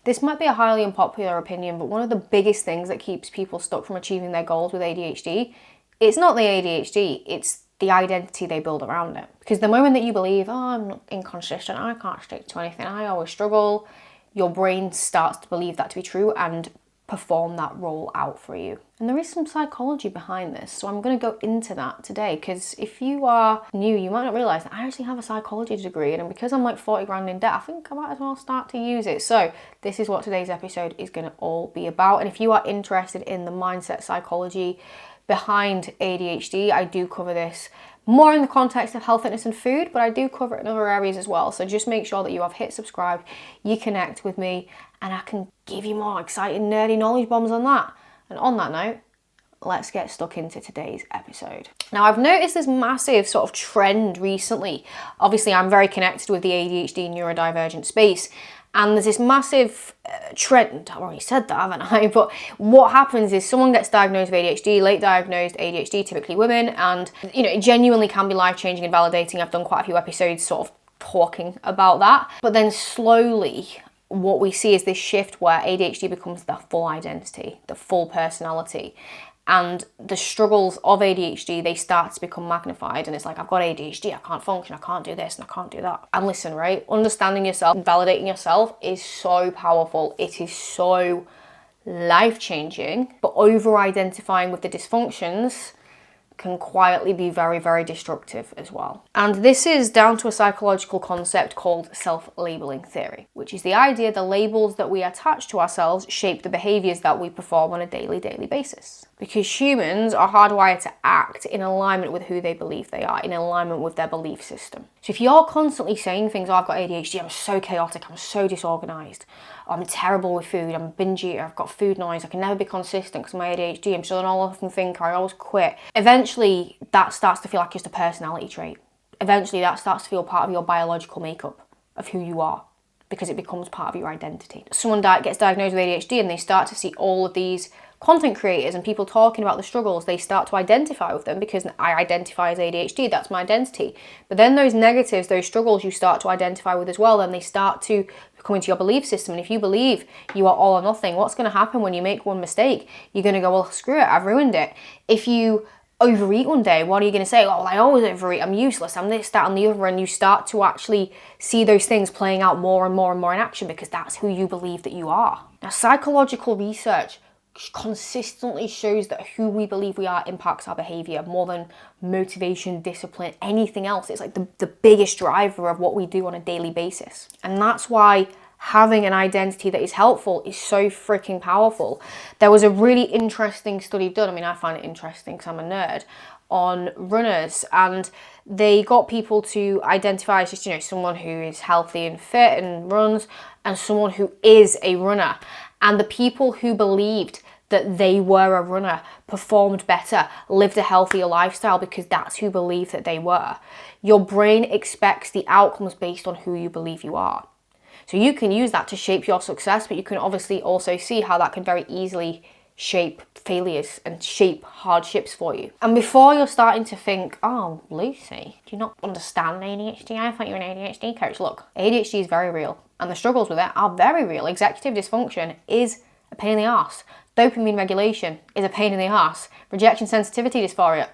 This might be a highly unpopular opinion, but one of the biggest things that keeps people stuck from achieving their goals with ADHD, it's not the ADHD, it's the identity they build around it. Because the moment that you believe, oh, I'm not inconsistent, I can't stick to anything, I always struggle, your brain starts to believe that to be true and perform that role out for you. And there is some psychology behind this, so I'm going to go into that today, because if you are new, you might not realise that I actually have a psychology degree, and because I'm like 40 grand in debt, I think I might as well start to use it. So this is what today's episode is going to all be about. And if you are interested in the mindset psychology behind ADHD, I do cover this more in the context of health, fitness and food, but I do cover it in other areas as well. So just make sure that you have hit subscribe, you connect with me, and I can give you more exciting nerdy knowledge bombs on that. And on that note, let's get stuck into today's episode. Now, I've noticed this massive sort of trend recently. Obviously, I'm very connected with the ADHD neurodivergent space, and there's this massive trend. I've already said that, haven't I? But what happens is someone gets diagnosed with ADHD, late diagnosed ADHD, typically women, and it genuinely can be life-changing and validating. I've done quite a few episodes sort of talking about that. But then slowly, what we see is this shift where ADHD becomes the full identity, the full personality. And the struggles of ADHD, they start to become magnified, and it's like, I've got ADHD, I can't function, I can't do this, and I can't do that. And listen, right? Understanding yourself and validating yourself is so powerful. It is so life-changing, but over-identifying with the dysfunctions can quietly be very, very destructive as well. And this is down to a psychological concept called self-labeling theory, which is the idea the labels that we attach to ourselves shape the behaviors that we perform on a daily basis. Because humans are hardwired to act in alignment with who they believe they are, in alignment with their belief system. So if you're constantly saying things, oh, I've got ADHD, I'm so chaotic, I'm so disorganized, I'm terrible with food, I'm a binge eater, I've got food noise, I can never be consistent because of my ADHD, I'm still an all-often thinker, I always quit. Eventually, that starts to feel like just a personality trait. Eventually, that starts to feel part of your biological makeup of who you are, because it becomes part of your identity. Someone gets diagnosed with ADHD and they start to see all of these content creators and people talking about the struggles, they start to identify with them because I identify as ADHD, that's my identity. But then those negatives, those struggles you start to identify with as well, then they start to come into your belief system. And if you believe you are all or nothing, what's going to happen when you make one mistake? You're going to go, well, screw it, I've ruined it. If you overeat one day, what are you going to say? Oh, well, I always overeat, I'm useless, I'm this, that and the other. And you start to actually see those things playing out more and more and more in action because that's who you believe that you are. Now, psychological research consistently shows that who we believe we are impacts our behavior more than motivation, discipline, anything else. It's like the biggest driver of what we do on a daily basis. And that's why having an identity that is helpful is so freaking powerful. There was a really interesting study done, I mean, I find it interesting because I'm a nerd, on runners, and they got people to identify as just, someone who is healthy and fit and runs, and someone who is a runner. And the people who believed that they were a runner performed better, lived a healthier lifestyle because that's who believed that they were. Your brain expects the outcomes based on who you believe you are. So you can use that to shape your success, but you can obviously also see how that can very easily shape failures and shape hardships for you. And before you're starting to think, oh, Lucy, do you not understand ADHD? I thought you were an ADHD coach. Look, ADHD is very real, and the struggles with it are very real. Executive dysfunction is a pain in the arse. Dopamine regulation is a pain in the arse. Rejection sensitivity dysphoria,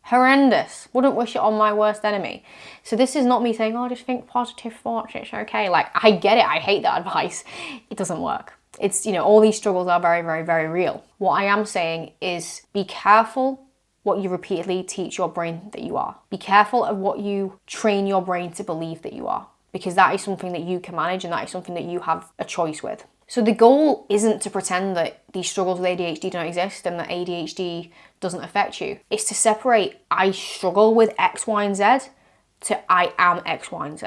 horrendous. Wouldn't wish it on my worst enemy. So this is not me saying, oh, just think positive thoughts, it's okay. Like, I get it, I hate that advice. It doesn't work. It's, all these struggles are very, very, very real. What I am saying is be careful what you repeatedly teach your brain that you are. Be careful of what you train your brain to believe that you are, because that is something that you can manage and that is something that you have a choice with. So the goal isn't to pretend that these struggles with ADHD don't exist and that ADHD doesn't affect you. It's to separate I struggle with X, Y, and Z to I am X, Y, and Z.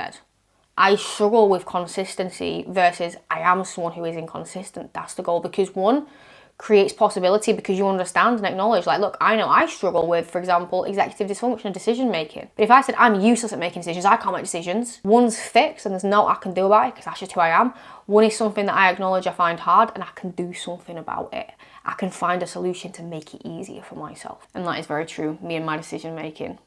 I struggle with consistency versus I am someone who is inconsistent. That's the goal, because one creates possibility because you understand and acknowledge, like, look, I know I struggle with, for example, executive dysfunction and decision making. But if I said I'm useless at making decisions, I can't make decisions, one's fixed and there's no I can do about it because that's just who I am. One is something that I acknowledge I find hard and I can do something about it. I can find a solution to make it easier for myself. And that is very true, me and my decision making.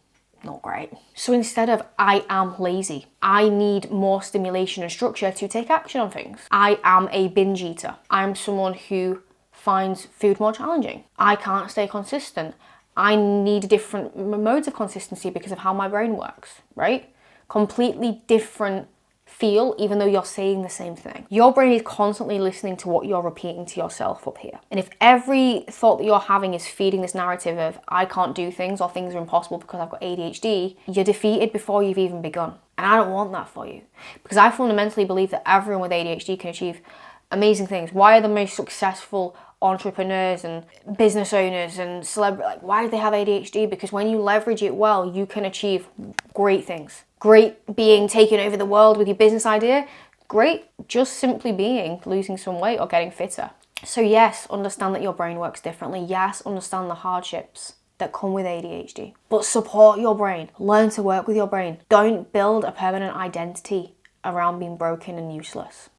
not great. So instead of I am lazy, I need more stimulation and structure to take action on things. I am a binge eater. I'm someone who finds food more challenging. I can't stay consistent. I need different modes of consistency because of how my brain works, right? Completely different feel, even though you're saying the same thing. Your brain is constantly listening to what you're repeating to yourself up here. And if every thought that you're having is feeding this narrative of I can't do things or things are impossible because I've got ADHD, you're defeated before you've even begun. And I don't want that for you, because I fundamentally believe that everyone with ADHD can achieve amazing things. Why are the most successful entrepreneurs and business owners and celebrities, like, why do they have ADHD? Because when you leverage it well, you can achieve great things. Great being taking over the world with your business idea. Great just simply being losing some weight or getting fitter. So yes, understand that your brain works differently. Yes, understand the hardships that come with ADHD. But support your brain. Learn to work with your brain. Don't build a permanent identity around being broken and useless.